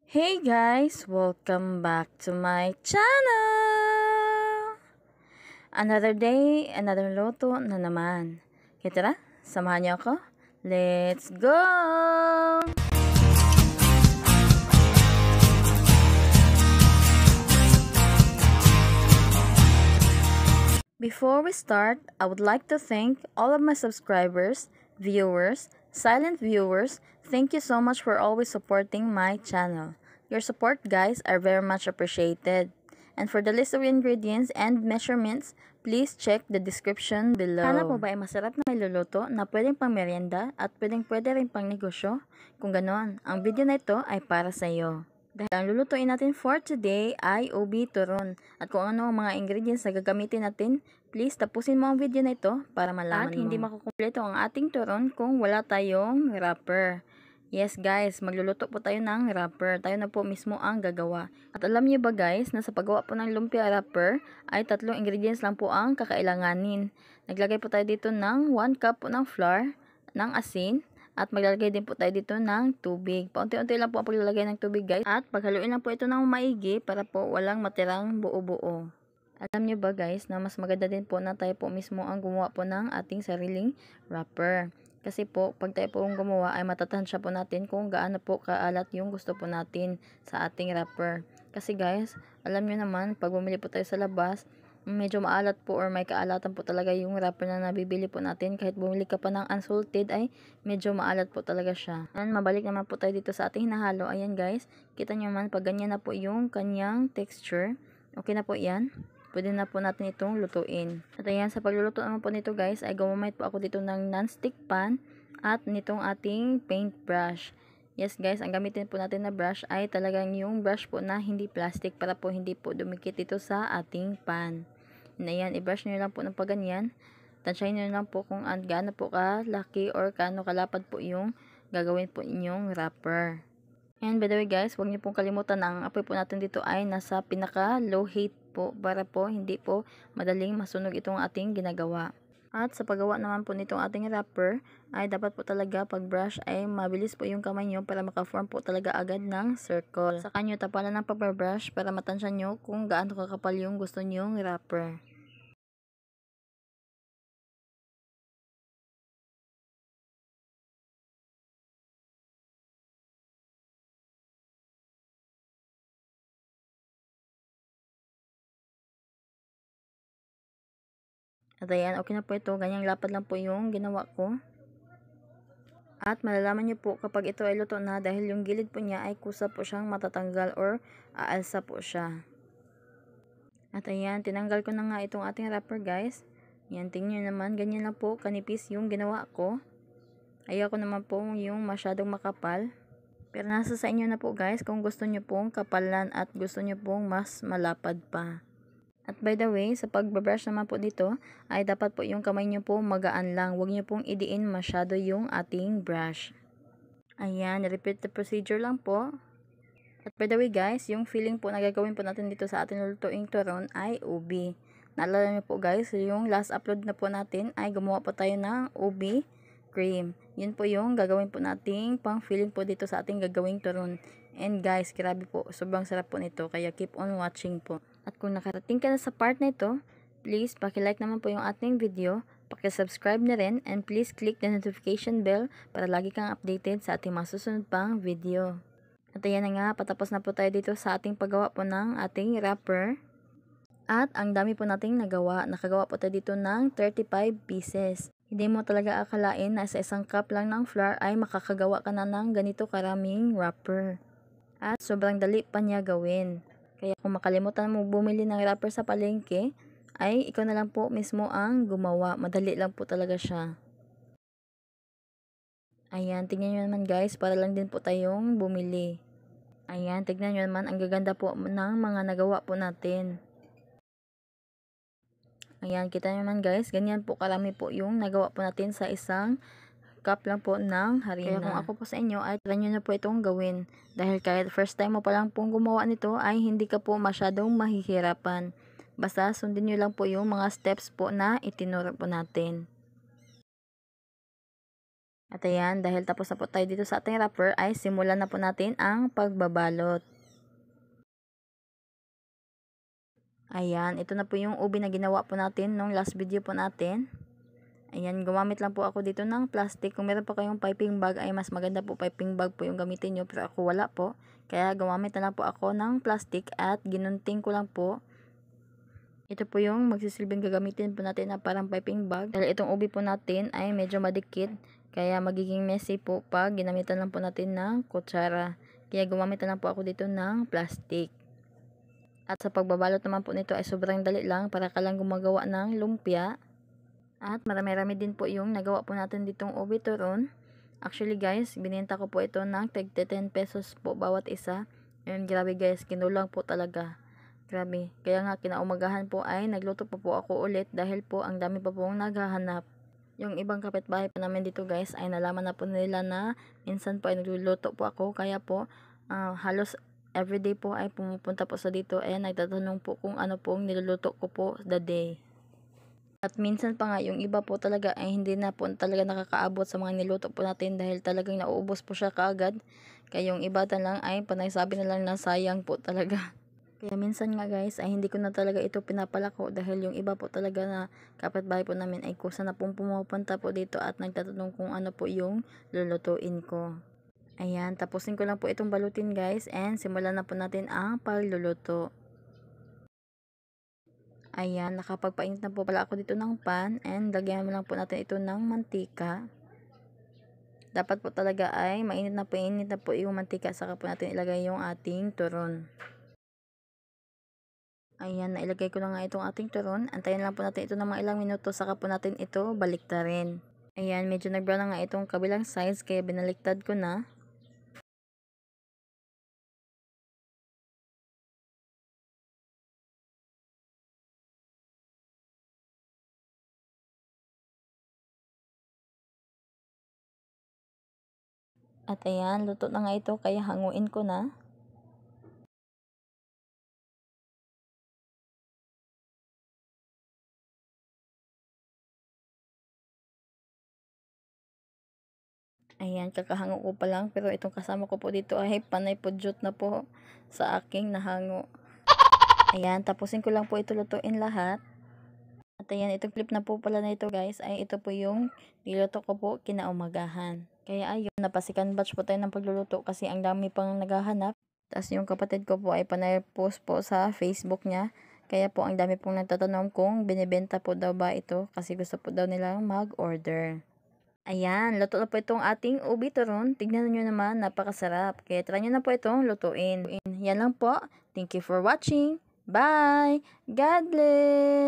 Hey guys! Welcome back to my channel! Another day, another luto na naman. Kaya tara, samahan niyo ako. Let's go! Before we start, I would like to thank all of my subscribers, viewers, silent viewers. Thank you so much for always supporting my channel. Your support, guys, are very much appreciated. And for the list of ingredients and measurements, please check the description below. Hanap mo ba ay masarap na iluluto na pwedeng pang merienda at pwede rin pang negosyo? Kung ganon, ang video na ito ay para sa iyo. Dahil ang lulutuin natin for today ay ubi turon. At kung ano ang mga ingredients na gagamitin natin, please tapusin mo ang video na ito para malaman mo. At hindi makukumpleto ang ating turon kung wala tayong wrapper. Yes guys, magluluto po tayo ng wrapper. Tayo na po mismo ang gagawa. At alam niyo ba guys, na sa paggawa po ng lumpia wrapper ay 3 ingredients lang po ang kakailanganin. Naglagay po tayo dito ng 1 cup po ng flour, ng asin, at maglalagay din po tayo dito ng tubig. Paunti-unti lang po ang paglalagay ng tubig guys. At paghaluin lang po ito ng maigi para po walang matirang buo-buo. Alam niyo ba guys na mas maganda din po na tayo po mismo ang gumawa po ng ating sariling wrapper. Kasi po pag tayo po ang gumawa ay matatansya po natin kung gaano po kaalat yung gusto po natin sa ating wrapper. Kasi guys, alam niyo naman pag bumili po tayo sa labas, medyo maalat po or may kaalatan po talaga yung wrapper na nabibili po natin. Kahit bumili ka pa ng unsalted ay medyo maalat po talaga siya. And mabalik naman po tayo dito sa ating hinahalo. Ayan guys, kita nyo naman pag ganyan na po yung kanyang texture. Okay na po yan. Pwede na po natin itong lutuin. At ayan, sa pagluluto naman po nito guys, ay gumamit po ako dito ng non-stick pan at nitong ating paint brush. Yes guys, ang gamitin po natin na brush ay talagang yung brush po na hindi plastic para po hindi po dumikit ito sa ating pan. Na yan, i-brush nyo lang po ng paganyan. Tansyahin nyo lang po kung gaano po kalaki or gaano kalapad po yung gagawin po inyong wrapper. And by the way guys, huwag niyo pong kalimutan na ang apoy po natin dito ay nasa pinaka low heat po para po hindi po madaling masunog itong ating ginagawa. At sa paggawa naman po nitong ating wrapper ay dapat po talaga pag brush ay mabilis po yung kamay nyo para maka-form po talaga agad ng circle. Saka nyo tapalan ng paper brush para matansya nyo kung gaano kakapal yung gusto nyong wrapper. At ayan, okay na po ito. Ganyang lapad lang po yung ginawa ko. At malalaman nyo po kapag ito ay luto na dahil yung gilid po niya ay kusa po siyang matatanggal or aalsa po siya. At ayan, tinanggal ko na nga itong ating wrapper guys. Yan, tingnan nyo naman. Ganyan lang po kanipis yung ginawa ko. Ayoko naman po yung masyadong makapal. Pero nasa sa inyo na po guys kung gusto nyo pong kapalan at gusto nyo pong mas malapad pa. At by the way, sa pagbabrush naman po dito, ay dapat po yung kamay nyo po magaan lang. Huwag nyo pong idiin masyado yung ating brush. Ayan, repeat the procedure lang po. At by the way guys, yung filling po na gagawin po natin dito sa ating lulutuing turon ay ubi. Naalala nyo po guys, yung last upload na po natin ay gumawa po tayo ng ubi cream. Yun po yung gagawin po nating pang filling po dito sa ating gagawing turon. And guys, grabe po, sobrang sarap po nito. Kaya keep on watching po. At kung nakarating ka na sa part na ito, please paki-like naman po yung ating video, paki-subscribe na rin, and please click the notification bell para lagi kang updated sa ating mga susunod pang video. At ayan na nga, patapos na po tayo dito sa ating paggawa po ng ating wrapper. At ang dami po nating nagawa. Nakagawa po tayo dito ng 35 pieces. Hindi mo talaga akalain na sa isang cup lang ng flour ay makakagawa ka na ng ganito karaming wrapper. At sobrang dali pa niya gawin. Kaya kung makalimutan mo bumili ng wrapper sa palengke, ay ikaw na lang po mismo ang gumawa. Madali lang po talaga siya. Ayan, tingnan nyo naman guys, para lang din po tayong bumili. Ayan, tignan nyo naman, ang gaganda po ng mga nagawa po natin. Ayan, kita nyo naman guys, ganyan po karami po yung nagawa po natin sa isang cup lang po ng harina. Kaya kung ako po sa inyo ay try nyo na po itong gawin. Dahil kahit first time mo pa lang pong gumawa nito ay hindi ka po masyadong mahihirapan. Basta sundin nyo lang po yung mga steps po na itinuro po natin. At ayan, dahil tapos na po tayo dito sa ating wrapper, ay simulan na po natin ang pagbabalot. Ayan, ito na po yung ubi na ginawa po natin nung last video po natin. Ayan, gumamit lang po ako dito ng plastic. Kung meron pa kayong piping bag ay mas maganda po piping bag po yung gamitin nyo. Pero ako wala po. Kaya gumamit na lang po ako ng plastic at ginunting ko lang po. Ito po yung magsisilbing gagamitin po natin na parang piping bag. Dahil itong ubi po natin ay medyo madikit. Kaya magiging messy po pag ginamitan lang po natin ng kutsara. Kaya gumamit na lang po ako dito ng plastic. At sa pagbabalot naman po nito ay sobrang dali lang para ka lang gumagawa ng lumpia. At marami-rami din po yung nagawa po natin ditong ubi turon. Actually guys, binenta ko po ito ng tag 10 pesos po bawat isa. And grabe guys, kinulang po talaga. Grabe. Kaya nga kinaumagahan po ay nagluto pa po ako ulit dahil po ang dami pa pong naghahanap. Yung ibang kapitbahay pa namin dito guys ay nalaman na po nila na minsan po ay nagluluto po ako. Kaya po halos everyday po ay pumupunta po sa dito and nagtatanong po kung ano pong niluluto ko po the day. At minsan pa nga yung iba po talaga ay hindi na po talaga nakakaabot sa mga niluto po natin dahil talagang nauubos po siya kaagad. Kaya yung iba lang ay panay sabi na lang na sayang po talaga. Kaya minsan nga guys ay hindi ko na talaga ito pinapalako dahil yung iba po talaga na kapitbahay po namin ay kusa na pong pumupunta po dito at nagtatanong kung ano po yung lulutuin ko. Ayan, tapusin ko lang po itong balutin guys and simulan na po natin ang pagluluto. Ayan, nakapagpainit na po pala ako dito ng pan and lagyan mo lang po natin ito ng mantika. Dapat po talaga ay mainit na po yung mantika saka po natin ilagay yung ating turon. Ayan, nailagay ko na nga itong ating turon. Antayin lang po natin ito ng mga ilang minuto saka po natin ito baliktarin. Ayan, medyo nag-brown na nga itong kabilang sides kaya binaliktad ko na. At ayan, luto na nga ito kaya hanguin ko na. Ayan, kakahango ko pa lang pero itong kasama ko po dito ay panay pudyot na po sa aking nahango. Ayan, tapusin ko lang po ito lutuin lahat. At ayan, itong clip na po pala na ito guys ay ito po yung niluto ko po kinaumagahan. Kaya ayun, napasikan batch po tayo ng pagluluto kasi ang dami pang naghahanap. Tapos yung kapatid ko po ay panay post po sa Facebook niya. Kaya po ang dami pong nagtatanong kung binibenta po daw ba ito kasi gusto po daw nilang mag-order. Ayan, luto na po itong ating ubi turon. Tignan nyo naman, napakasarap. Kaya try nyo na po itong lutuin. Yan lang po. Thank you for watching. Bye! God bless!